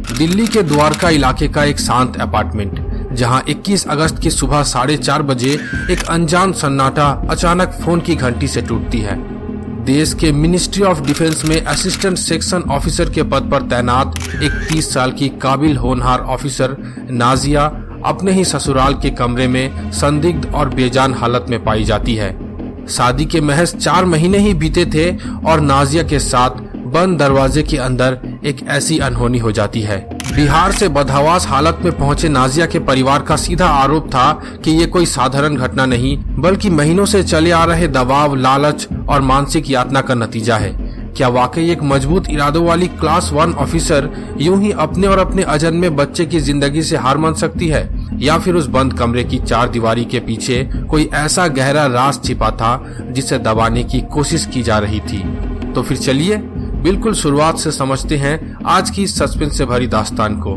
दिल्ली के द्वारका इलाके का एक शांत अपार्टमेंट, जहां 21 अगस्त की सुबह 4:30 बजे एक अनजान सन्नाटा अचानक फोन की घंटी से टूटती है। देश के मिनिस्ट्री ऑफ डिफेंस में असिस्टेंट सेक्शन ऑफिसर के पद पर तैनात एक 30 साल की काबिल होनहार ऑफिसर नाजिया अपने ही ससुराल के कमरे में संदिग्ध और बेजान हालत में पाई जाती है। शादी के महज 4 महीने ही बीते थे और नाजिया के साथ बंद दरवाजे के अंदर एक ऐसी अनहोनी हो जाती है। बिहार से बदहवास हालत में पहुंचे नाजिया के परिवार का सीधा आरोप था कि ये कोई साधारण घटना नहीं, बल्कि महीनों से चले आ रहे दबाव, लालच और मानसिक यातना का नतीजा है। क्या वाकई एक मजबूत इरादों वाली क्लास 1 ऑफिसर यूं ही अपने और अपने अजन्मे बच्चे की जिंदगी से हार मान सकती है, या फिर उस बंद कमरे की 4 दीवारी के पीछे कोई ऐसा गहरा राज छिपा था जिसे दबाने की कोशिश की जा रही थी? तो फिर चलिए बिल्कुल शुरुआत से समझते हैं आज की सस्पेंस से भरी दास्तान को।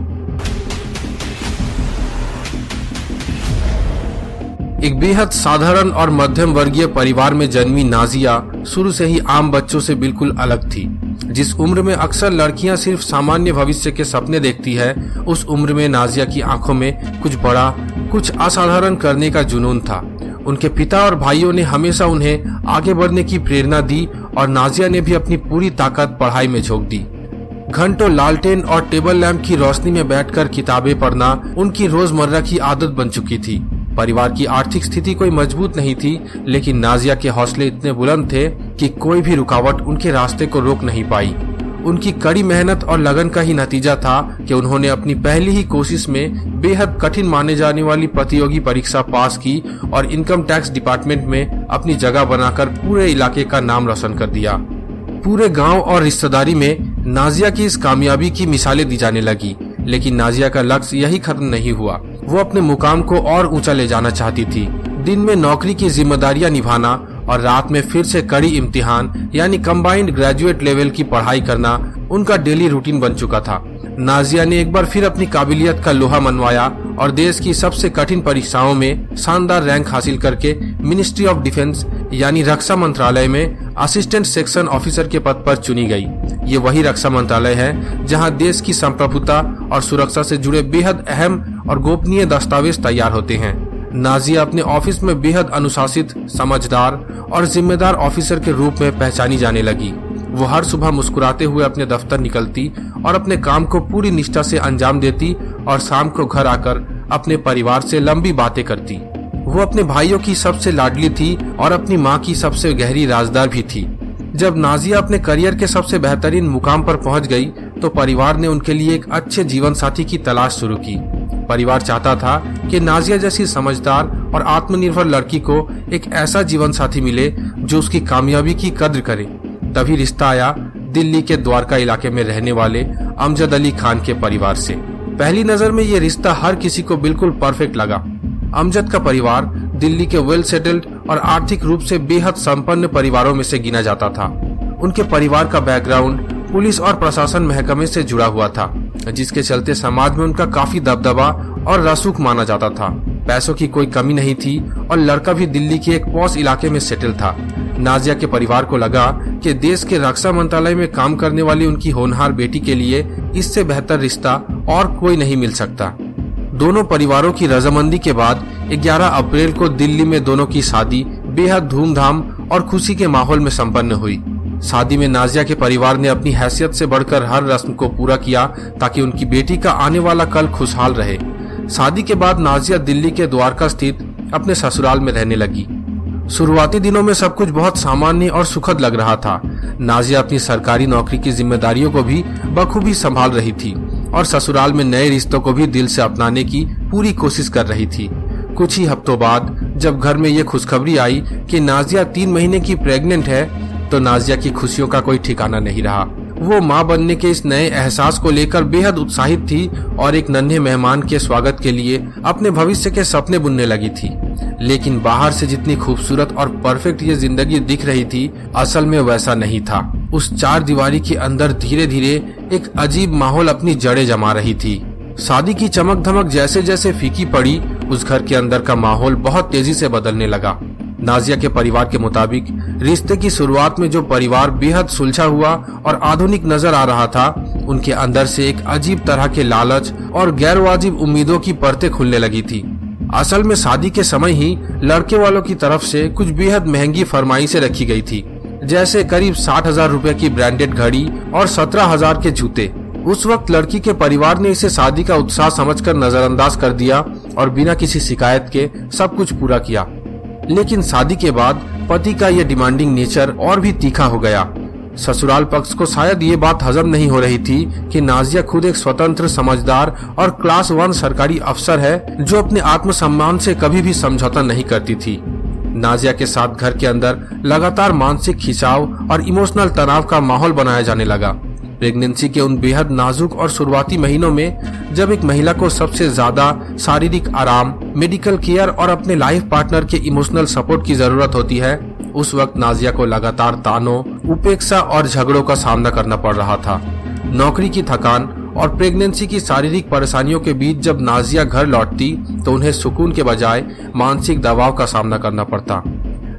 एक बेहद साधारण और मध्यम वर्गीय परिवार में जन्मी नाजिया शुरू से ही आम बच्चों से बिल्कुल अलग थी। जिस उम्र में अक्सर लड़कियां सिर्फ सामान्य भविष्य के सपने देखती है, उस उम्र में नाजिया की आंखों में कुछ बड़ा, कुछ असाधारण करने का जुनून था। उनके पिता और भाइयों ने हमेशा उन्हें आगे बढ़ने की प्रेरणा दी और नाजिया ने भी अपनी पूरी ताकत पढ़ाई में झोंक दी। घंटों लालटेन और टेबल लैंप की रोशनी में बैठकर किताबें पढ़ना उनकी रोजमर्रा की आदत बन चुकी थी। परिवार की आर्थिक स्थिति कोई मजबूत नहीं थी, लेकिन नाजिया के हौसले इतने बुलंद थे कि कोई भी रुकावट उनके रास्ते को रोक नहीं पाई। उनकी कड़ी मेहनत और लगन का ही नतीजा था कि उन्होंने अपनी पहली ही कोशिश में बेहद कठिन माने जाने वाली प्रतियोगी परीक्षा पास की और इनकम टैक्स डिपार्टमेंट में अपनी जगह बनाकर पूरे इलाके का नाम रोशन कर दिया। पूरे गांव और रिश्तेदारी में नाजिया की इस कामयाबी की मिसालें दी जाने लगी, लेकिन नाजिया का लक्ष्य यही खत्म नहीं हुआ। वो अपने मुकाम को और ऊंचा ले जाना चाहती थी। दिन में नौकरी की जिम्मेदारियां निभाना और रात में फिर से कड़ी इम्तिहान यानी कंबाइंड ग्रेजुएट लेवल की पढ़ाई करना उनका डेली रूटीन बन चुका था। नाजिया ने एक बार फिर अपनी काबिलियत का लोहा मनवाया और देश की सबसे कठिन परीक्षाओं में शानदार रैंक हासिल करके मिनिस्ट्री ऑफ डिफेंस यानी रक्षा मंत्रालय में असिस्टेंट सेक्शन ऑफिसर के पद पर चुनी गई। ये वही रक्षा मंत्रालय है जहां देश की संप्रभुता और सुरक्षा से जुड़े बेहद अहम और गोपनीय दस्तावेज तैयार होते हैं। नाजिया अपने ऑफिस में बेहद अनुशासित, समझदार और जिम्मेदार ऑफिसर के रूप में पहचानी जाने लगी। वो हर सुबह मुस्कुराते हुए अपने दफ्तर निकलती और अपने काम को पूरी निष्ठा से अंजाम देती और शाम को घर आकर अपने परिवार से लंबी बातें करती। वो अपने भाइयों की सबसे लाडली थी और अपनी माँ की सबसे गहरी राजदार भी थी। जब नाजिया अपने करियर के सबसे बेहतरीन मुकाम पर पहुंच गई, तो परिवार ने उनके लिए एक अच्छे जीवन साथी की तलाश शुरू की। परिवार चाहता था कि नाजिया जैसी समझदार और आत्मनिर्भर लड़की को एक ऐसा जीवन साथी मिले जो उसकी कामयाबी की कद्र करे। तभी रिश्ता आया दिल्ली के द्वारका इलाके में रहने वाले अमजद अली खान के परिवार से। पहली नजर में ये रिश्ता हर किसी को बिल्कुल परफेक्ट लगा। अमजद का परिवार दिल्ली के वेल सेटल्ड और आर्थिक रूप से बेहद संपन्न परिवारों में से गिना जाता था। उनके परिवार का बैकग्राउंड पुलिस और प्रशासन महकमे से जुड़ा हुआ था, जिसके चलते समाज में उनका काफी दबदबा और रसूख माना जाता था। पैसों की कोई कमी नहीं थी और लड़का भी दिल्ली के एक पॉश इलाके में सेटल था। नाजिया के परिवार को लगा कि देश के रक्षा मंत्रालय में काम करने वाली उनकी होनहार बेटी के लिए इससे बेहतर रिश्ता और कोई नहीं मिल सकता। दोनों परिवारों की रजामंदी के बाद 11 अप्रैल को दिल्ली में दोनों की शादी बेहद धूमधाम और खुशी के माहौल में संपन्न हुई। शादी में नाजिया के परिवार ने अपनी हैसियत से बढ़कर हर रस्म को पूरा किया ताकि उनकी बेटी का आने वाला कल खुशहाल रहे। शादी के बाद नाजिया दिल्ली के द्वारका स्थित अपने ससुराल में रहने लगी। शुरुआती दिनों में सब कुछ बहुत सामान्य और सुखद लग रहा था। नाजिया अपनी सरकारी नौकरी की जिम्मेदारियों को भी बखूबी संभाल रही थी और ससुराल में नए रिश्तों को भी दिल से अपनाने की पूरी कोशिश कर रही थी। कुछ ही हफ्तों बाद जब घर में ये खुशखबरी आई कि नाजिया 3 महीने की प्रेग्नेंट है, तो नाजिया की खुशियों का कोई ठिकाना नहीं रहा। वो माँ बनने के इस नए एहसास को लेकर बेहद उत्साहित थी और एक नन्हे मेहमान के स्वागत के लिए अपने भविष्य के सपने बुनने लगी थी। लेकिन बाहर से जितनी खूबसूरत और परफेक्ट ये जिंदगी दिख रही थी, असल में वैसा नहीं था। उस 4 दीवारी के अंदर धीरे धीरे एक अजीब माहौल अपनी जड़ें जमा रही थी। शादी की चमक धमक जैसे जैसे फीकी पड़ी, उस घर के अंदर का माहौल बहुत तेजी से बदलने लगा। नाजिया के परिवार के मुताबिक रिश्ते की शुरुआत में जो परिवार बेहद सुलझा हुआ और आधुनिक नजर आ रहा था, उनके अंदर से एक अजीब तरह के लालच और गैरवाजिब उम्मीदों की परतें खुलने लगी थी। असल में शादी के समय ही लड़के वालों की तरफ से कुछ बेहद महंगी फरमाइशें रखी गई थी, जैसे करीब 60,000 रुपए की ब्रांडेड घड़ी और 17,000 के जूते। उस वक्त लड़की के परिवार ने इसे शादी का उत्साह समझकर नजरअंदाज कर दिया और बिना किसी शिकायत के सब कुछ पूरा किया। लेकिन शादी के बाद पति का यह डिमांडिंग नेचर और भी तीखा हो गया। ससुराल पक्ष को शायद ये बात हजम नहीं हो रही थी कि नाजिया खुद एक स्वतंत्र, समझदार और क्लास 1 सरकारी अफसर है जो अपने आत्मसम्मान से कभी भी समझौता नहीं करती थी। नाजिया के साथ घर के अंदर लगातार मानसिक खिंचाव और इमोशनल तनाव का माहौल बनाया जाने लगा। प्रेगनेंसी के उन बेहद नाजुक और शुरुआती महीनों में जब एक महिला को सबसे ज्यादा शारीरिक आराम, मेडिकल केयर और अपने लाइफ पार्टनर के इमोशनल सपोर्ट की जरूरत होती है, उस वक्त नाजिया को लगातार तानों, उपेक्षा और झगड़ों का सामना करना पड़ रहा था। नौकरी की थकान और प्रेगनेंसी की शारीरिक परेशानियों के बीच जब नाजिया घर लौटती तो उन्हें सुकून के बजाय मानसिक दबाव का सामना करना पड़ता।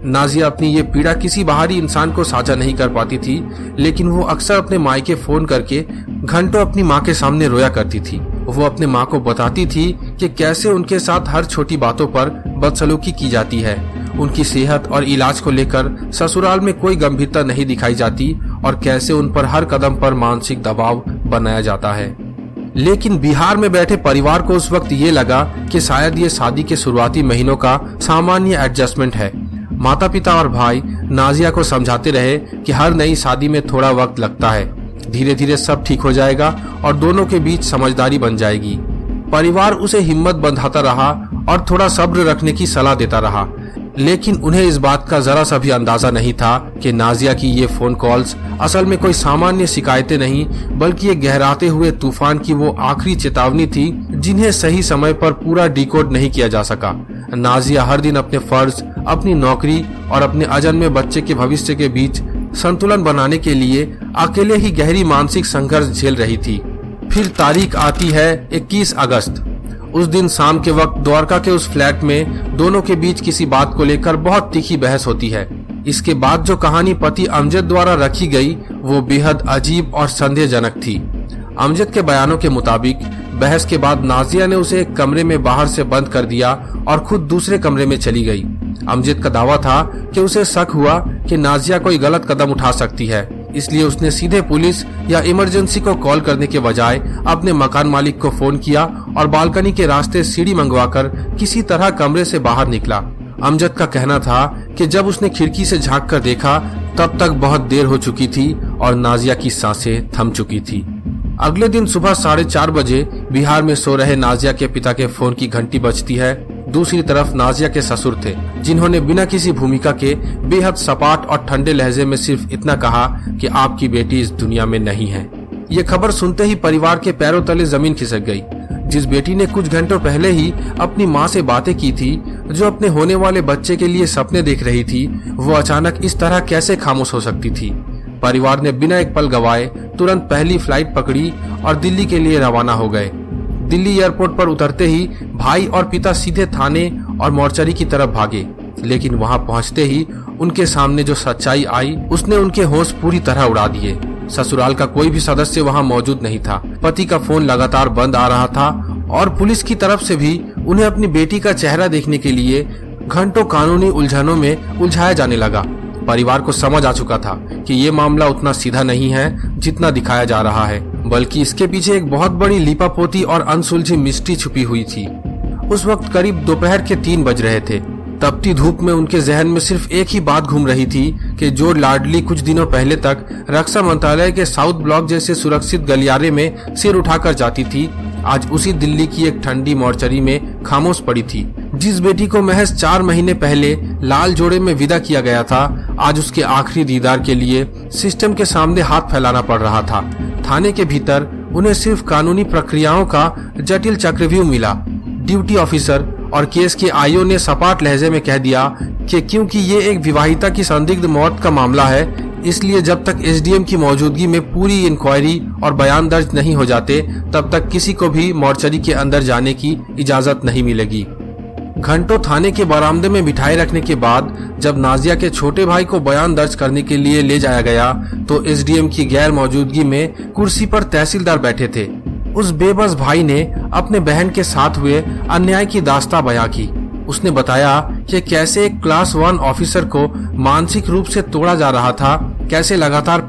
नाजिया अपनी ये पीड़ा किसी बाहरी इंसान को साझा नहीं कर पाती थी, लेकिन वो अक्सर अपने मायके फोन करके घंटों अपनी माँ के सामने रोया करती थी। वो अपने माँ को बताती थी कि कैसे उनके साथ हर छोटी बातों पर बदसलूकी की जाती है, उनकी सेहत और इलाज को लेकर ससुराल में कोई गंभीरता नहीं दिखाई जाती और कैसे उन पर हर कदम पर मानसिक दबाव बनाया जाता है। लेकिन बिहार में बैठे परिवार को उस वक्त ये लगा कि शायद ये शादी के शुरुआती महीनों का सामान्य एडजस्टमेंट है। माता पिता और भाई नाजिया को समझाते रहे कि हर नई शादी में थोड़ा वक्त लगता है, धीरे धीरे सब ठीक हो जाएगा और दोनों के बीच समझदारी बन जाएगी। परिवार उसे हिम्मत बंधाता रहा और थोड़ा सब्र रखने की सलाह देता रहा, लेकिन उन्हें इस बात का जरा सा भी अंदाजा नहीं था कि नाजिया की ये फोन कॉल्स असल में कोई सामान्य शिकायतें नहीं, बल्कि ये गहराते हुए तूफान की वो आखिरी चेतावनी थी जिन्हें सही समय पर पूरा डिकोड नहीं किया जा सका। नाजिया हर दिन अपने फर्ज, अपनी नौकरी और अपने अजन्मे बच्चे के भविष्य के बीच संतुलन बनाने के लिए अकेले ही गहरी मानसिक संघर्ष झेल रही थी। फिर तारीख आती है 21 अगस्त। उस दिन शाम के वक्त द्वारका के उस फ्लैट में दोनों के बीच किसी बात को लेकर बहुत तीखी बहस होती है। इसके बाद जो कहानी पति अमजद द्वारा रखी गई वो बेहद अजीब और संदेहजनक थी। अमजद के बयानों के मुताबिक बहस के बाद नाजिया ने उसे एक कमरे में बाहर से बंद कर दिया और खुद दूसरे कमरे में चली गई। अमजद का दावा था कि उसे शक हुआ कि नाजिया कोई गलत कदम उठा सकती है, इसलिए उसने सीधे पुलिस या इमरजेंसी को कॉल करने के बजाय अपने मकान मालिक को फोन किया और बालकनी के रास्ते सीढ़ी मंगवाकर किसी तरह कमरे से बाहर निकला। अमजद का कहना था कि जब उसने खिड़की से झांक कर देखा तब तक बहुत देर हो चुकी थी और नाजिया की सांसें थम चुकी थी। अगले दिन सुबह 4:30 बजे बिहार में सो रहे नाजिया के पिता के फोन की घंटी बजती है। दूसरी तरफ नाजिया के ससुर थे, जिन्होंने बिना किसी भूमिका के बेहद सपाट और ठंडे लहजे में सिर्फ इतना कहा कि आपकी बेटी इस दुनिया में नहीं है। ये खबर सुनते ही परिवार के पैरों तले जमीन खिसक गई। जिस बेटी ने कुछ घंटों पहले ही अपनी माँ से बातें की थी, जो अपने होने वाले बच्चे के लिए सपने देख रही थी, वो अचानक इस तरह कैसे खामोश हो सकती थी। परिवार ने बिना एक पल गवाए तुरंत पहली फ्लाइट पकड़ी और दिल्ली के लिए रवाना हो गए। दिल्ली एयरपोर्ट पर उतरते ही भाई और पिता सीधे थाने और मोर्चरी की तरफ भागे, लेकिन वहां पहुंचते ही उनके सामने जो सच्चाई आई उसने उनके होश पूरी तरह उड़ा दिए। ससुराल का कोई भी सदस्य वहां मौजूद नहीं था। पति का फोन लगातार बंद आ रहा था और पुलिस की तरफ से भी उन्हें अपनी बेटी का चेहरा देखने के लिए घंटों कानूनी उलझनों में उलझाया जाने लगा। परिवार को समझ आ चुका था कि ये मामला उतना सीधा नहीं है जितना दिखाया जा रहा है, बल्कि इसके पीछे एक बहुत बड़ी लीपापोती और अनसुलझी मिस्ट्री छुपी हुई थी। उस वक्त करीब दोपहर के 3 बज रहे थे। तपती धूप में उनके जहन में सिर्फ एक ही बात घूम रही थी कि जो लाडली कुछ दिनों पहले तक रक्षा मंत्रालय के साउथ ब्लॉक जैसे सुरक्षित गलियारे में सिर उठाकर जाती थी, आज उसी दिल्ली की एक ठंडी मोर्चरी में खामोश पड़ी थी। जिस बेटी को महज 4 महीने पहले लाल जोड़े में विदा किया गया था, आज उसके आखिरी दीदार के लिए सिस्टम के सामने हाथ फैलाना पड़ रहा था। थाने के भीतर उन्हें सिर्फ कानूनी प्रक्रियाओं का जटिल चक्रव्यूह मिला। ड्यूटी ऑफिसर और केस के आईओ ने सपाट लहजे में कह दिया कि क्योंकि ये एक विवाहिता की संदिग्ध मौत का मामला है, इसलिए जब तक एसडीएम की मौजूदगी में पूरी इंक्वायरी और बयान दर्ज नहीं हो जाते, तब तक किसी को भी मोर्चरी के अंदर जाने की इजाजत नहीं मिलेगी। घंटों थाने के बरामदे में बिठाए रखने के बाद जब नाजिया के छोटे भाई को बयान दर्ज करने के लिए ले जाया गया तो एसडीएम की गैर मौजूदगी में कुर्सी पर तहसीलदार बैठे थे। उस बेबस भाई ने अपने बहन के साथ हुए अन्याय की दास्तां बयां की। उसने बताया कि कैसे एक क्लास 1 ऑफिसर को मानसिक रूप से तोड़ा जा रहा था, कैसे लगातार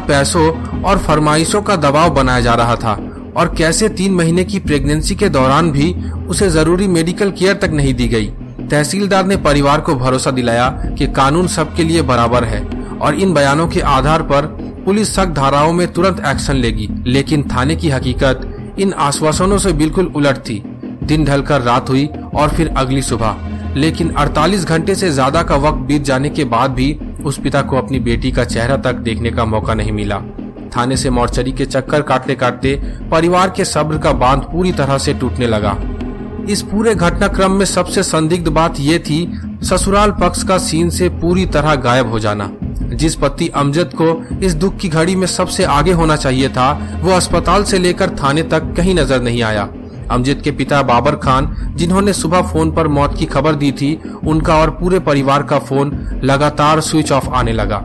पैसों और फरमाइशों का दबाव बनाया जा रहा था और कैसे 3 महीने की प्रेगनेंसी के दौरान भी उसे जरूरी मेडिकल केयर तक नहीं दी गई। तहसीलदार ने परिवार को भरोसा दिलाया कि कानून सबके लिए बराबर है और इन बयानों के आधार पर पुलिस सख्त धाराओं में तुरंत एक्शन लेगी। लेकिन थाने की हकीकत इन आश्वासनों से बिल्कुल उलट थी। दिन ढलकर रात हुई और फिर अगली सुबह, लेकिन 48 घंटे से ज्यादा का वक्त बीत जाने के बाद भी उस पिता को अपनी बेटी का चेहरा तक देखने का मौका नहीं मिला। थाने से मोर्चरी के चक्कर काटते काटते परिवार के सब्र का बांध पूरी तरह से टूटने लगा। इस पूरे घटनाक्रम में सबसे संदिग्ध बात ये थी ससुराल पक्ष का सीन से पूरी तरह गायब हो जाना। जिस पति अमजद को इस दुख की घड़ी में सबसे आगे होना चाहिए था, वो अस्पताल से लेकर थाने तक कहीं नजर नहीं आया। अमजद के पिता बाबर खान, जिन्होंने सुबह फोन पर मौत की खबर दी थी, उनका और पूरे परिवार का फोन लगातार स्विच ऑफ आने लगा।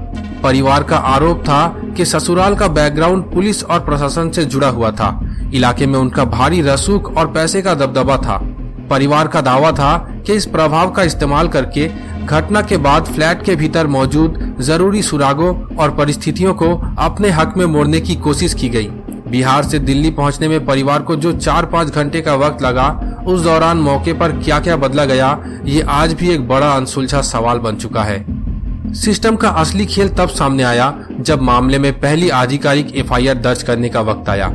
परिवार का आरोप था कि ससुराल का बैकग्राउंड पुलिस और प्रशासन से जुड़ा हुआ था। इलाके में उनका भारी रसूख और पैसे का दबदबा था। परिवार का दावा था कि इस प्रभाव का इस्तेमाल करके घटना के बाद फ्लैट के भीतर मौजूद जरूरी सुरागों और परिस्थितियों को अपने हक में मोड़ने की कोशिश की गई। बिहार से दिल्ली पहुंचने में परिवार को जो 4-5 घंटे का वक्त लगा, उस दौरान मौके पर क्या क्या बदला गया, ये आज भी एक बड़ा अनसुलझा सवाल बन चुका है। सिस्टम का असली खेल तब सामने आया जब मामले में पहली आधिकारिक एफआईआर दर्ज करने का वक्त आया।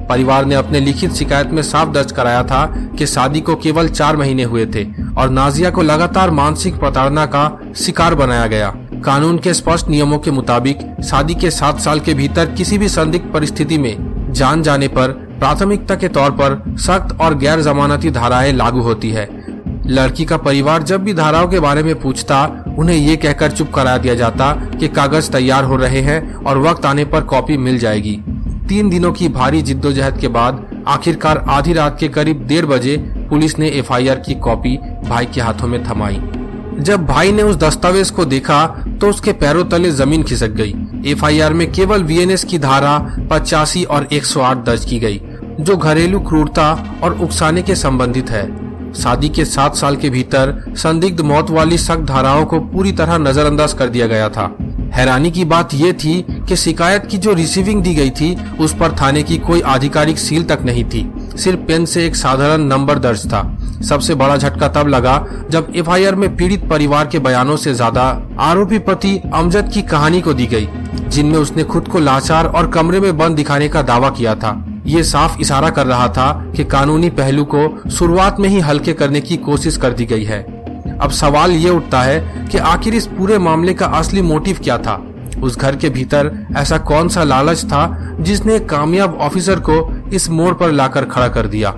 परिवार ने अपने लिखित शिकायत में साफ दर्ज कराया था कि शादी को केवल 4 महीने हुए थे और नाजिया को लगातार मानसिक प्रताड़ना का शिकार बनाया गया। कानून के स्पष्ट नियमों के मुताबिक शादी के 7 साल के भीतर किसी भी संदिग्ध परिस्थिति में जान जाने पर प्राथमिकता के तौर पर सख्त और गैर जमानती धाराएं लागू होती है। लड़की का परिवार जब भी धाराओं के बारे में पूछता, उन्हें ये कहकर चुप करा दिया जाता कि कागज तैयार हो रहे हैं और वक्त आने पर कॉपी मिल जाएगी। 3 दिनों की भारी जिद्दोजहद के बाद आखिरकार आधी रात के करीब 1:30 बजे पुलिस ने एफआईआर की कॉपी भाई के हाथों में थमाई। जब भाई ने उस दस्तावेज को देखा तो उसके पैरों तले जमीन खिसक गई। एफआईआर में केवल वीएनएस की धारा 85 और 108 दर्ज की गई, जो घरेलू क्रूरता और उकसाने के संबंधित है। शादी के 7 साल के भीतर संदिग्ध मौत वाली सख्त धाराओं को पूरी तरह नजरअंदाज कर दिया गया था। हैरानी की बात यह थी कि शिकायत की जो रिसीविंग दी गई थी, उस पर थाने की कोई आधिकारिक सील तक नहीं थी, सिर्फ पेन से एक साधारण नंबर दर्ज था। सबसे बड़ा झटका तब लगा जब एफआईआर में पीड़ित परिवार के बयानों से ज्यादा आरोपी पति अमजद की कहानी को दी गई, जिनमें उसने खुद को लाचार और कमरे में बंद दिखाने का दावा किया था। ये साफ इशारा कर रहा था कि कानूनी पहलू को शुरुआत में ही हल्के करने की कोशिश कर दी गई है। अब सवाल ये उठता है कि आखिर इस पूरे मामले का असली मोटिव क्या था? उस घर के भीतर ऐसा कौन सा लालच था जिसने एक कामयाब ऑफिसर को इस मोड़ पर लाकर खड़ा कर दिया?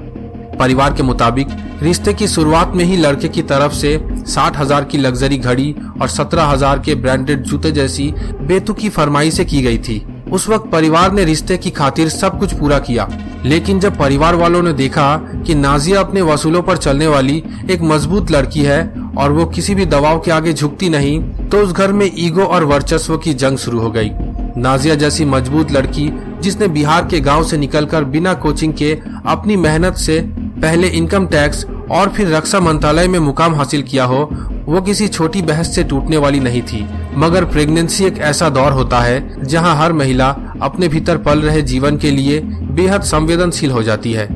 परिवार के मुताबिक रिश्ते की शुरुआत में ही लड़के की तरफ से 60,000 की लग्जरी घड़ी और 17,000 के ब्रांडेड जूते जैसी बेतुकी फरमाइशें की गई थी। उस वक्त परिवार ने रिश्ते की खातिर सब कुछ पूरा किया, लेकिन जब परिवार वालों ने देखा कि नाजिया अपने वसूलों पर चलने वाली एक मजबूत लड़की है और वो किसी भी दबाव के आगे झुकती नहीं, तो उस घर में ईगो और वर्चस्व की जंग शुरू हो गई। नाजिया जैसी मजबूत लड़की, जिसने बिहार के गांव से निकलकर बिना कोचिंग के अपनी मेहनत से पहले इनकम टैक्स और फिर रक्षा मंत्रालय में मुकाम हासिल किया हो, वो किसी छोटी बहस से टूटने वाली नहीं थी। मगर प्रेगनेंसी एक ऐसा दौर होता है जहां हर महिला अपने भीतर पल रहे जीवन के लिए बेहद संवेदनशील हो जाती है।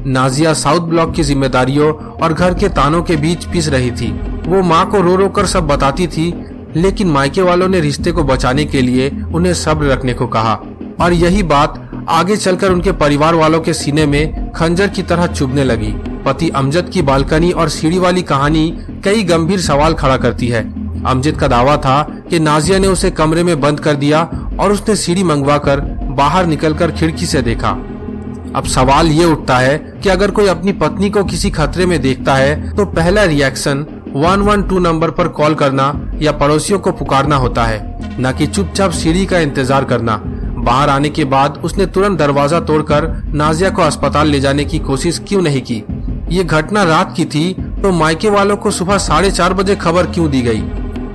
नाजिया साउथ ब्लॉक की जिम्मेदारियों और घर के तानों के बीच पिस रही थी। वो माँ को रो रो कर सब बताती थी, लेकिन मायके वालों ने रिश्ते को बचाने के लिए उन्हें सब्र रखने को कहा, और यही बात आगे चलकर उनके परिवार वालों के सीने में खंजर की तरह चुभने लगी। पति अमजद की बालकनी और सीढ़ी वाली कहानी कई गंभीर सवाल खड़ा करती है। अमजद का दावा था कि नाजिया ने उसे कमरे में बंद कर दिया और उसने सीढ़ी मंगवाकर बाहर निकलकर खिड़की से देखा। अब सवाल ये उठता है कि अगर कोई अपनी पत्नी को किसी खतरे में देखता है तो पहला रिएक्शन 112 नंबर पर कॉल करना या पड़ोसियों को पुकारना होता है, न कि चुपचाप सीढ़ी का इंतजार करना। बाहर आने के बाद उसने तुरंत दरवाजा तोड़कर नाजिया को अस्पताल ले जाने की कोशिश क्यों नहीं की? ये घटना रात की थी तो मायके वालों को सुबह 4:30 बजे खबर क्यों दी गई?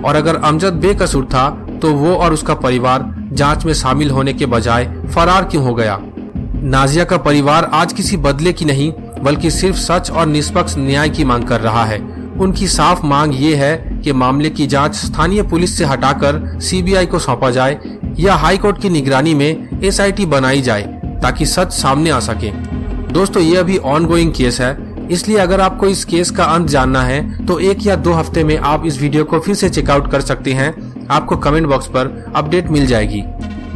और अगर अमजद बेकसूर था तो वो और उसका परिवार जांच में शामिल होने के बजाय फरार क्यों हो गया? नाजिया का परिवार आज किसी बदले की नहीं बल्कि सिर्फ सच और निष्पक्ष न्याय की मांग कर रहा है। उनकी साफ मांग ये है कि मामले की जांच स्थानीय पुलिस से हटाकर सीबीआई को सौंपा जाए या हाई कोर्ट की निगरानी में एसआईटी बनाई जाए ताकि सच सामने आ सके। दोस्तों, ये अभी ऑनगोइंग केस है, इसलिए अगर आपको इस केस का अंत जानना है तो 1 या 2 हफ्ते में आप इस वीडियो को फिर से चेकआउट कर सकते हैं। आपको कमेंट बॉक्स पर अपडेट मिल जाएगी।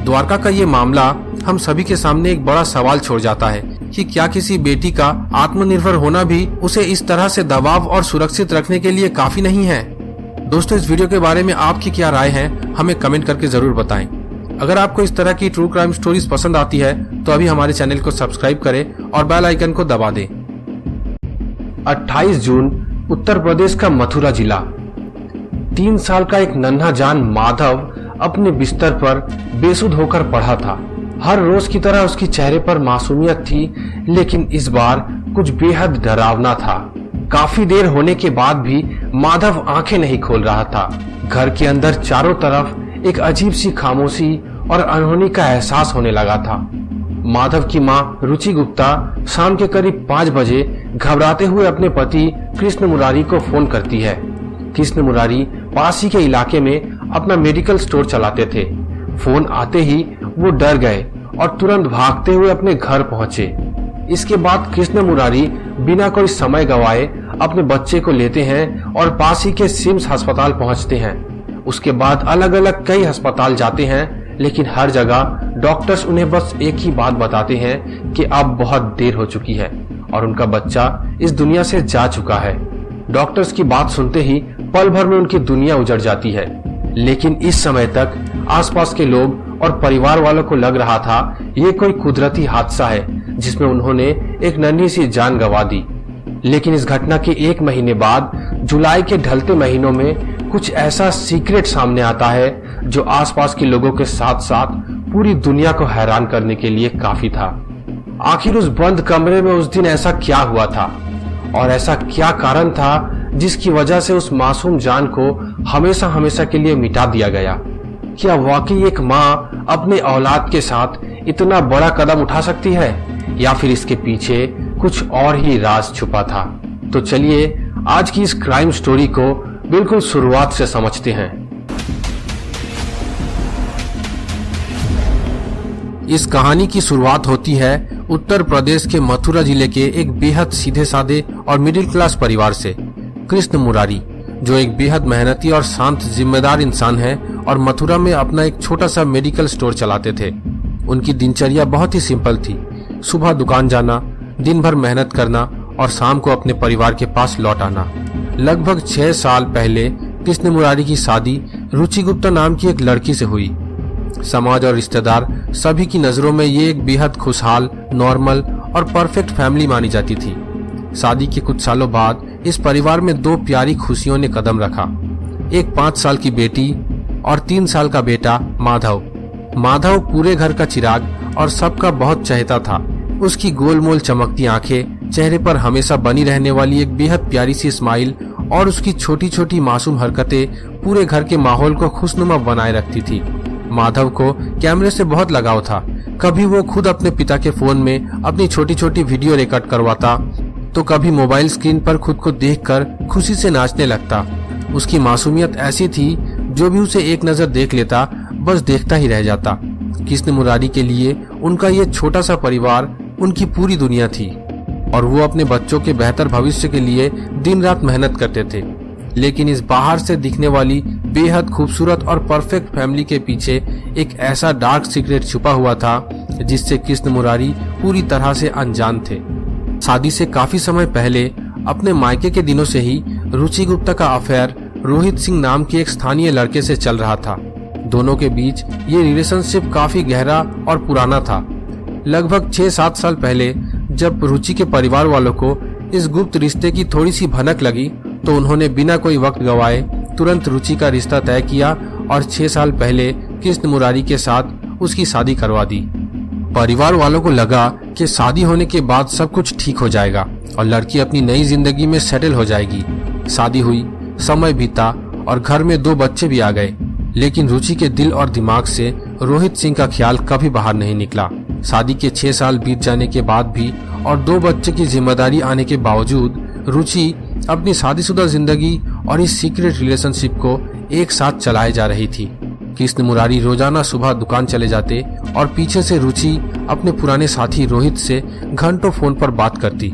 द्वारका का ये मामला हम सभी के सामने एक बड़ा सवाल छोड़ जाता है कि क्या किसी बेटी का आत्मनिर्भर होना भी उसे इस तरह से दबाव और सुरक्षित रखने के लिए काफी नहीं है? दोस्तों, इस वीडियो के बारे में आपकी क्या राय है, हमें कमेंट करके जरूर बताएं। अगर आपको इस तरह की ट्रू क्राइम स्टोरीज पसंद आती है तो अभी हमारे चैनल को सब्सक्राइब करें और बेल आइकन को दबा दें। 28 जून उत्तर प्रदेश का मथुरा जिला। 3 साल का एक नन्हा जान माधव अपने बिस्तर पर बेसुध होकर पड़ा था। हर रोज की तरह उसकी चेहरे पर मासूमियत थी, लेकिन इस बार कुछ बेहद डरावना था। काफी देर होने के बाद भी माधव आंखें नहीं खोल रहा था। घर के अंदर चारों तरफ एक अजीब सी खामोशी और अनहोनी का एहसास होने लगा था। माधव की मां रुचि गुप्ता शाम के करीब 5 बजे घबराते हुए अपने पति कृष्ण मुरारी को फोन करती है। कृष्ण मुरारी पास ही के इलाके में अपना मेडिकल स्टोर चलाते थे। फोन आते ही वो डर गए और तुरंत भागते हुए अपने घर पहुंचे। इसके बाद कृष्ण मुरारी बिना कोई समय गवाए अपने बच्चे को लेते हैं और पास ही के सिम्स अस्पताल पहुंचते हैं। उसके बाद अलग अलग कई अस्पताल जाते हैं, लेकिन हर जगह डॉक्टर्स उन्हें बस एक ही बात बताते हैं कि अब बहुत देर हो चुकी है और उनका बच्चा इस दुनिया से जा चुका है। डॉक्टर्स की बात सुनते ही पल भर में उनकी दुनिया उजड़ जाती है। लेकिन इस समय तक आसपास के लोग और परिवार वालों को लग रहा था ये कोई कुदरती हादसा है जिसमें उन्होंने एक नन्ही सी जान गंवा दी। लेकिन इस घटना के 1 महीने बाद जुलाई के ढलते महीनों में कुछ ऐसा सीक्रेट सामने आता है जो आसपास के लोगों के साथ साथ पूरी दुनिया को हैरान करने के लिए काफी था। आखिर उस बंद कमरे में उस दिन ऐसा क्या हुआ था और ऐसा क्या कारण था जिसकी वजह से उस मासूम जान को हमेशा हमेशा के लिए मिटा दिया गया? क्या वाकई एक माँ अपने औलाद के साथ इतना बड़ा कदम उठा सकती है या फिर इसके पीछे कुछ और ही राज छुपा था? तो चलिए आज की इस क्राइम स्टोरी को बिल्कुल शुरुआत से समझते हैं। इस कहानी की शुरुआत होती है उत्तर प्रदेश के मथुरा जिले के एक बेहद सीधे साधे और मिडिल क्लास परिवार से। कृष्ण मुरारी, जो एक बेहद मेहनती और शांत जिम्मेदार इंसान है और मथुरा में अपना एक छोटा सा मेडिकल स्टोर चलाते थे। उनकी दिनचर्या बहुत ही सिंपल थी। सुबह दुकान जाना, दिन भर मेहनत करना और शाम को अपने परिवार के पास लौट आना। लगभग 6 साल पहले कृष्ण मुरारी की शादी रुचि गुप्ता नाम की एक लड़की से हुई। समाज और रिश्तेदार सभी की नजरों में ये एक बेहद खुशहाल, नॉर्मल और परफेक्ट फैमिली मानी जाती थी। शादी के कुछ सालों बाद इस परिवार में 2 प्यारी खुशियों ने कदम रखा। एक 5 साल की बेटी और 3 साल का बेटा माधव। माधव पूरे घर का चिराग और सबका बहुत चहेता था। उसकी गोलमोल चमकती आंखें, चेहरे पर हमेशा बनी रहने वाली एक बेहद प्यारी सी स्माइल और उसकी छोटी छोटी मासूम हरकतें पूरे घर के माहौल को खुशनुमा बनाए रखती थी। माधव को कैमरे से बहुत लगाव था। कभी वो खुद अपने पिता के फोन में अपनी छोटी छोटी वीडियो रिकॉर्ड करवाता तो कभी मोबाइल स्क्रीन पर खुद को देखकर खुशी से नाचने लगता। उसकी मासूमियत ऐसी थी, जो भी उसे एक नजर देख लेता बस देखता ही रह जाता। कृष्ण मुरारी के लिए उनका ये छोटा सा परिवार उनकी पूरी दुनिया थी और वो अपने बच्चों के बेहतर भविष्य के लिए दिन रात मेहनत करते थे। लेकिन इस बाहर से दिखने वाली बेहद खूबसूरत और परफेक्ट फैमिली के पीछे एक ऐसा डार्क सीक्रेट छुपा हुआ था जिससे कृष्ण मुरारी पूरी तरह से अनजान थे। शादी से काफी समय पहले अपने मायके के दिनों से ही रुचि गुप्ता का अफेयर रोहित सिंह नाम के एक स्थानीय लड़के से चल रहा था। दोनों के बीच ये रिलेशनशिप काफी गहरा और पुराना था। लगभग 6-7 साल पहले जब रुचि के परिवार वालों को इस गुप्त रिश्ते की थोड़ी सी भनक लगी तो उन्होंने बिना कोई वक्त गवाए तुरंत रुचि का रिश्ता तय किया और 6 साल पहले कृष्ण मुरारी के साथ उसकी शादी करवा दी। परिवार वालों को लगा कि शादी होने के बाद सब कुछ ठीक हो जाएगा और लड़की अपनी नई जिंदगी में सेटल हो जाएगी। शादी हुई, समय बीता और घर में 2 बच्चे भी आ गए, लेकिन रुचि के दिल और दिमाग से रोहित सिंह का ख्याल कभी बाहर नहीं निकला। शादी के 6 साल बीत जाने के बाद भी और 2 बच्चे की जिम्मेदारी आने के बावजूद रुचि अपनी शादीशुदा जिंदगी और इस सीक्रेट रिलेशनशिप को एक साथ चलाए जा रही थी। कृष्ण मुरारी रोजाना सुबह दुकान चले जाते और पीछे से रुचि अपने पुराने साथी रोहित से घंटों फोन पर बात करती।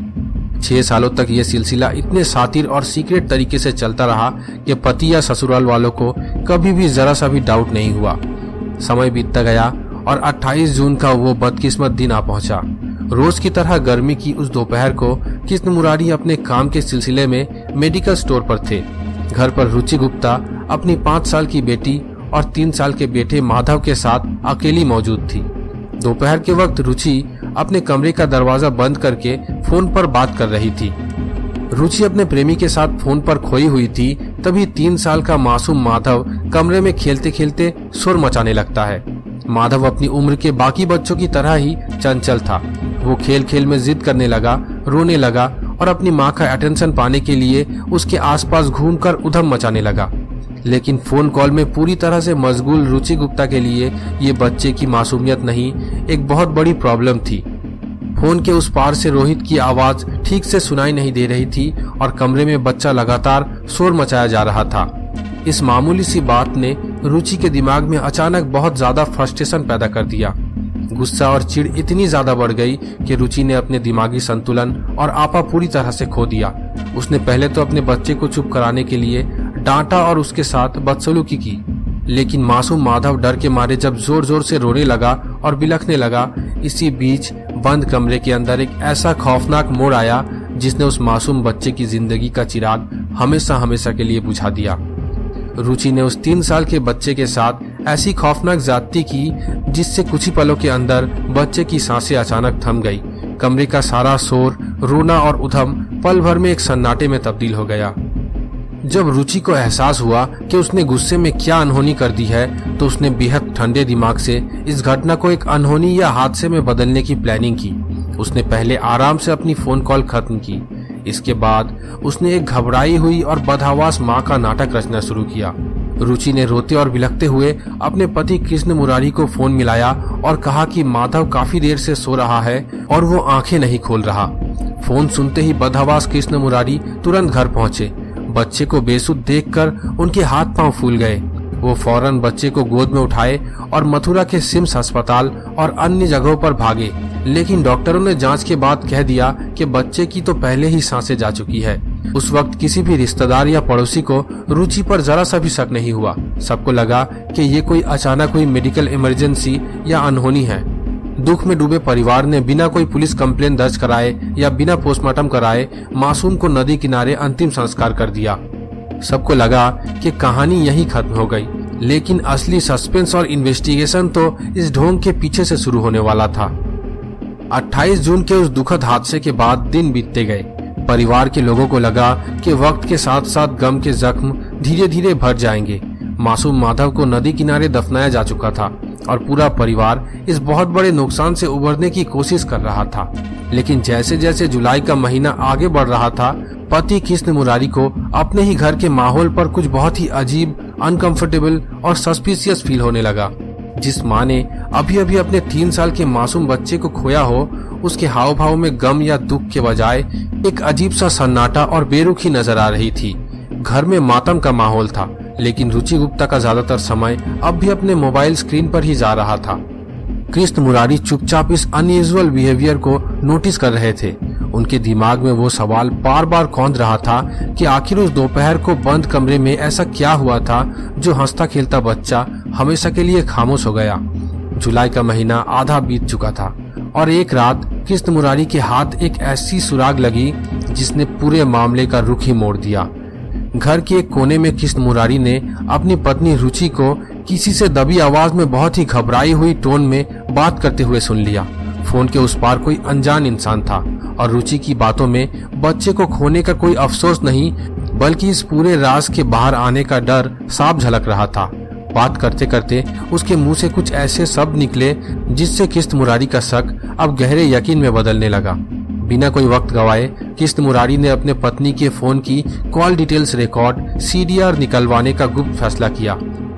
6 सालों तक ये सिलसिला इतने शातिर और सीक्रेट तरीके से चलता रहा कि पति या ससुराल वालों को कभी भी जरा सा भी डाउट नहीं हुआ। समय बीतता गया और 28 जून का वो बदकिस्मत दिन आ पहुंचा। रोज की तरह गर्मी की उस दोपहर को कृष्ण मुरारी अपने काम के सिलसिले में मेडिकल स्टोर पर थे। घर पर रुचि गुप्ता अपनी 5 साल की बेटी और 3 साल के बेटे माधव के साथ अकेली मौजूद थी। दोपहर के वक्त रुचि अपने कमरे का दरवाजा बंद करके फोन पर बात कर रही थी। रुचि अपने प्रेमी के साथ फोन पर खोई हुई थी। तभी 3 साल का मासूम माधव कमरे में खेलते खेलते शोर मचाने लगता है। माधव अपनी उम्र के बाकी बच्चों की तरह ही चंचल था। वो खेल खेल में जिद करने लगा, रोने लगा और अपनी माँ का अटेंशन पाने के लिए उसके आसपास घूमकर उधम मचाने लगा। लेकिन फोन कॉल में पूरी तरह से मशगूल रुचि गुप्ता के लिए ये बच्चे की मासूमियत नहीं, एक बहुत बड़ी प्रॉब्लम थी। फोन के उस पार से रोहित की आवाज ठीक से सुनाई नहीं दे रही थी और कमरे में बच्चा लगातार शोर मचाया जा रहा था। इस मामूली सी बात ने रुचि के दिमाग में अचानक बहुत ज्यादा फ्रस्ट्रेशन पैदा कर दिया। गुस्सा और चिढ़ इतनी ज्यादा बढ़ गई कि रुचि ने अपने दिमागी संतुलन और आपा पूरी तरह से खो दिया। उसने पहले तो अपने बच्चे को चुप कराने के लिए डांटा और उसके साथ बदसलूकी की, लेकिन मासूम माधव डर के मारे जब जोर जोर से रोने लगा और बिलखने लगा। इसी बीच बंद कमरे के अंदर एक ऐसा खौफनाक मोड़ आया जिसने उस मासूम बच्चे की जिंदगी का चिराग हमेशा हमेशा के लिए बुझा दिया। रुचि ने उस 3 साल के बच्चे के साथ ऐसी खौफनाक ज्यादती की जिससे कुछ ही पलों के अंदर बच्चे की सांसें अचानक थम गई। कमरे का सारा शोर, रोना और उधम पल भर में एक सन्नाटे में तब्दील हो गया। जब रुचि को एहसास हुआ कि उसने गुस्से में क्या अनहोनी कर दी है, तो उसने बेहद ठंडे दिमाग से इस घटना को एक अनहोनी या हादसे में बदलने की प्लानिंग की। उसने पहले आराम से अपनी फोन कॉल खत्म की। इसके बाद उसने एक घबराई हुई और बदहवास माँ का नाटक रचना शुरू किया। रुचि ने रोते और बिलखते हुए अपने पति कृष्ण मुरारी को फोन मिलाया और कहा कि माधव काफी देर से सो रहा है और वो आंखें नहीं खोल रहा। फोन सुनते ही बदहवास कृष्ण मुरारी तुरंत घर पहुंचे। बच्चे को बेसुध देखकर उनके हाथ पांव फूल गए। वो फौरन बच्चे को गोद में उठाए और मथुरा के सिम्स अस्पताल और अन्य जगहों पर भागे, लेकिन डॉक्टरों ने जांच के बाद कह दिया कि बच्चे की तो पहले ही सांसें जा चुकी है। उस वक्त किसी भी रिश्तेदार या पड़ोसी को रुचि पर जरा सा भी शक नहीं हुआ। सबको लगा कि ये कोई अचानक हुई मेडिकल इमरजेंसी या अनहोनी है। दुख में डूबे परिवार ने बिना कोई पुलिस कंप्लेन दर्ज कराए या बिना पोस्टमार्टम कराए मासूम को नदी किनारे अंतिम संस्कार कर दिया। सबको लगा कि कहानी यहीं खत्म हो गई, लेकिन असली सस्पेंस और इन्वेस्टिगेशन तो इस ढोंग के पीछे से शुरू होने वाला था। 28 जून के उस दुखद हादसे के बाद दिन बीतते गए। परिवार के लोगों को लगा कि वक्त के साथ साथ गम के जख्म धीरे धीरे भर जाएंगे। मासूम माधव को नदी किनारे दफनाया जा चुका था और पूरा परिवार इस बहुत बड़े नुकसान से उबरने की कोशिश कर रहा था। लेकिन जैसे जैसे जुलाई का महीना आगे बढ़ रहा था, पति कृष्ण मुरारी को अपने ही घर के माहौल पर कुछ बहुत ही अजीब, अनकंफर्टेबल और सस्पिशियस फील होने लगा। जिस माँ ने अभी अभी अपने 3 साल के मासूम बच्चे को खोया हो, उसके हाव भाव में गम या दुख के बजाय एक अजीब सा सन्नाटा और बेरुखी नजर आ रही थी। घर में मातम का माहौल था, लेकिन रुचि गुप्ता का ज्यादातर समय अब भी अपने मोबाइल स्क्रीन पर ही जा रहा था। कृष्ण मुरारी चुपचाप इस अनयूजुअल बिहेवियर को नोटिस कर रहे थे। उनके दिमाग में वो सवाल बार बार कौंध रहा था कि आखिर उस दोपहर को बंद कमरे में ऐसा क्या हुआ था जो हंसता खेलता बच्चा हमेशा के लिए खामोश हो गया। जुलाई का महीना आधा बीत चुका था और एक रात कृष्ण मुरारी के हाथ एक ऐसी सुराग लगी जिसने पूरे मामले का रुख ही मोड़ दिया। घर के एक कोने में कृष्ण मुरारी ने अपनी पत्नी रुचि को किसी से दबी आवाज में बहुत ही घबराई हुई टोन में बात करते हुए सुन लिया। फोन के उस पार कोई अनजान इंसान था और रुचि की बातों में बच्चे को खोने का कोई अफसोस नहीं, बल्कि इस पूरे राज के बाहर आने का डर साफ झलक रहा था। बात करते करते उसके मुंह से कुछ ऐसे शब्द निकले जिससे किस्त मुरारी का शक अब गहरे यकीन में बदलने लगा। बिना कोई वक्त गवाए किस्त मुरारी ने अपने पत्नी के फोन की कॉल डिटेल्स रिकॉर्ड CDR निकलवाने का गुप्त फैसला किया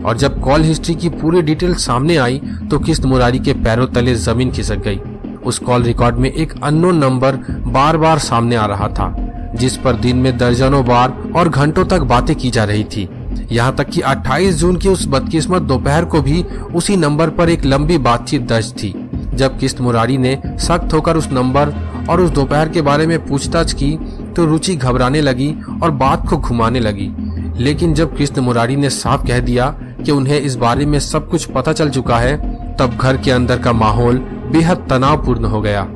और जब कॉल हिस्ट्री की पूरी डिटेल सामने आई तो किस्त मुरारी के पैरों तले जमीन खिसक गई। उस कॉल रिकॉर्ड में एक अननोन नंबर बार बार सामने आ रहा था जिस पर दिन में दर्जनों बार और घंटों तक बातें की जा रही थी। यहाँ तक कि 28 जून की उस बदकिस्मत दोपहर को भी उसी नंबर पर एक लंबी बातचीत दर्ज थी। जब किस्त मुरारी ने सख्त होकर उस नंबर और उस दोपहर के बारे में पूछताछ की तो रुचि घबराने लगी और बात को घुमाने लगी। लेकिन जब किस्त मुरारी ने साफ कह दिया कि उन्हें इस बारे में सब कुछ पता चल चुका है, तब घर के अंदर का माहौल बेहद तनावपूर्ण हो गया।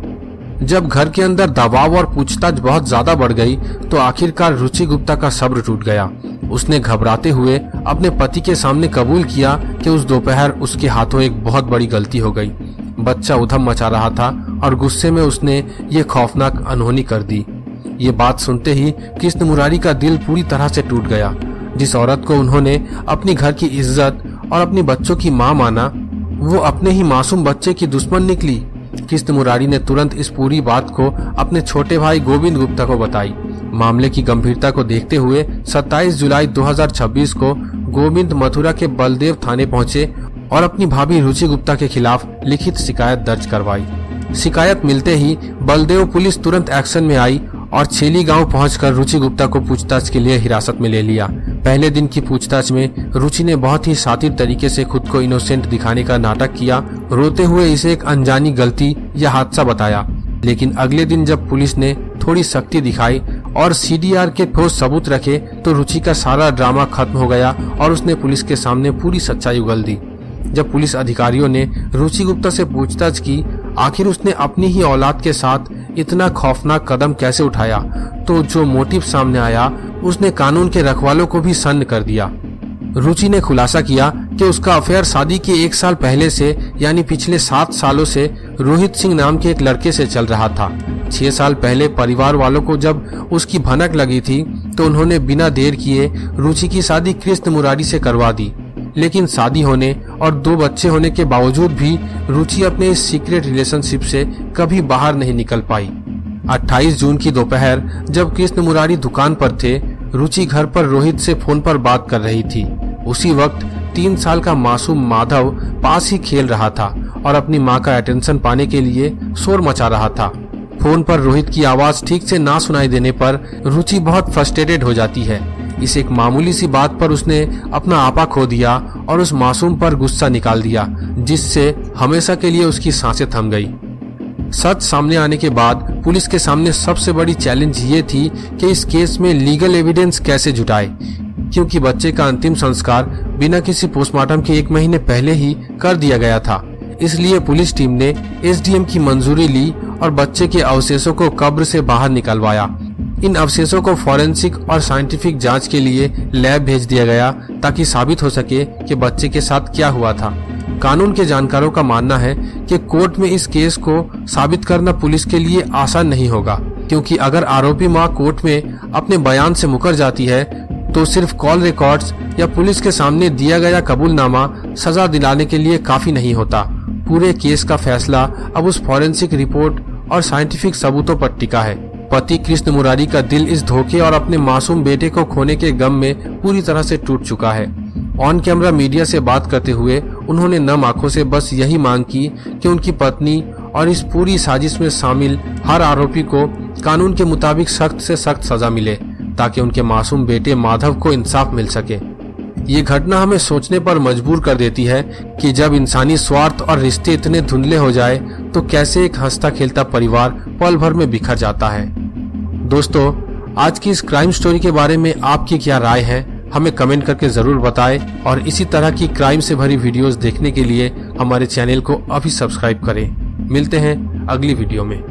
जब घर के अंदर दबाव और पूछताछ बहुत ज्यादा बढ़ गई तो आखिरकार रुचि गुप्ता का सब्र टूट गया। उसने घबराते हुए अपने पति के सामने कबूल किया कि उस दोपहर उसके हाथों एक बहुत बड़ी गलती हो गई। बच्चा उधम मचा रहा था और गुस्से में उसने ये खौफनाक अनहोनी कर दी। ये बात सुनते ही किस्त मुरारी का दिल पूरी तरह से टूट गया। जिस औरत को उन्होंने अपनी घर की इज्जत और अपने बच्चों की मां माना, वो अपने ही मासूम बच्चे की दुश्मन निकली। किस्त मुरारी ने तुरंत इस पूरी बात को अपने छोटे भाई गोविंद गुप्ता को बताई। मामले की गंभीरता को देखते हुए 27 जुलाई 2026 को गोविंद मथुरा के बलदेव थाने पहुंचे और अपनी भाभी रुचि गुप्ता के खिलाफ लिखित शिकायत दर्ज करवाई। शिकायत मिलते ही बलदेव पुलिस तुरंत एक्शन में आई और छेली गांव पहुंचकर रुचि गुप्ता को पूछताछ के लिए हिरासत में ले लिया। पहले दिन की पूछताछ में रुचि ने बहुत ही शातिर तरीके से खुद को इनोसेंट दिखाने का नाटक किया, रोते हुए इसे एक अनजानी गलती या हादसा बताया। लेकिन अगले दिन जब पुलिस ने थोड़ी सख्ती दिखाई और CDR के ठोस सबूत रखे तो रुचि का सारा ड्रामा खत्म हो गया और उसने पुलिस के सामने पूरी सच्चाई उगल दी। जब पुलिस अधिकारियों ने रुचि गुप्ता से पूछताछ की आखिर उसने अपनी ही औलाद के साथ इतना खौफनाक कदम कैसे उठाया, तो जो मोटिव सामने आया उसने कानून के रखवालों को भी सन्न कर दिया। रुचि ने खुलासा किया कि उसका अफेयर शादी के 1 साल पहले से यानी पिछले 7 सालों से रोहित सिंह नाम के एक लड़के से चल रहा था। 6 साल पहले परिवार वालों को जब उसकी भनक लगी थी तो उन्होंने बिना देर किए रुचि की शादी किस्त मुरारी से करवा दी। लेकिन शादी होने और 2 बच्चे होने के बावजूद भी रुचि अपने इस सीक्रेट रिलेशनशिप से कभी बाहर नहीं निकल पाई। 28 जून की दोपहर जब कृष्ण मुरारी दुकान पर थे, रुचि घर पर रोहित से फोन पर बात कर रही थी। उसी वक्त 3 साल का मासूम माधव पास ही खेल रहा था और अपनी मां का अटेंशन पाने के लिए शोर मचा रहा था। फोन पर रोहित की आवाज ठीक से ना सुनाई देने पर रुचि बहुत फ्रस्ट्रेटेड हो जाती है। इस एक मामूली सी बात पर उसने अपना आपा खो दिया और उस मासूम पर गुस्सा निकाल दिया, जिससे हमेशा के लिए उसकी सांसें थम गई। सच सामने आने के बाद पुलिस के सामने सबसे बड़ी चैलेंज ये थी कि इस केस में लीगल एविडेंस कैसे जुटाए, क्योंकि बच्चे का अंतिम संस्कार बिना किसी पोस्टमार्टम के 1 महीने पहले ही कर दिया गया था। इसलिए पुलिस टीम ने SDM की मंजूरी ली और बच्चे के अवशेषों को कब्र से बाहर निकलवाया। इन अवशेषों को फॉरेंसिक और साइंटिफिक जांच के लिए लैब भेज दिया गया ताकि साबित हो सके कि बच्चे के साथ क्या हुआ था। कानून के जानकारों का मानना है कि कोर्ट में इस केस को साबित करना पुलिस के लिए आसान नहीं होगा, क्योंकि अगर आरोपी मां कोर्ट में अपने बयान से मुकर जाती है तो सिर्फ कॉल रिकॉर्ड्स या पुलिस के सामने दिया गया कबूलनामा सजा दिलाने के लिए काफी नहीं होता। पूरे केस का फैसला अब उस फॉरेंसिक रिपोर्ट और साइंटिफिक सबूतों पर टिका है। पति कृष्ण मुरारी का दिल इस धोखे और अपने मासूम बेटे को खोने के गम में पूरी तरह से टूट चुका है। ऑन कैमरा मीडिया से बात करते हुए उन्होंने नम आंखों से बस यही मांग की कि उनकी पत्नी और इस पूरी साजिश में शामिल हर आरोपी को कानून के मुताबिक सख्त से सख्त सजा मिले, ताकि उनके मासूम बेटे माधव को इंसाफ मिल सके। ये घटना हमें सोचने पर मजबूर कर देती है कि जब इंसानी स्वार्थ और रिश्ते इतने धुंधले हो जाए तो कैसे एक हंसता खेलता परिवार पल भर में बिखर जाता है। दोस्तों, आज की इस क्राइम स्टोरी के बारे में आपकी क्या राय है, हमें कमेंट करके जरूर बताएं और इसी तरह की क्राइम से भरी वीडियोस देखने के लिए हमारे चैनल को अभी सब्सक्राइब करें। मिलते हैं अगली वीडियो में।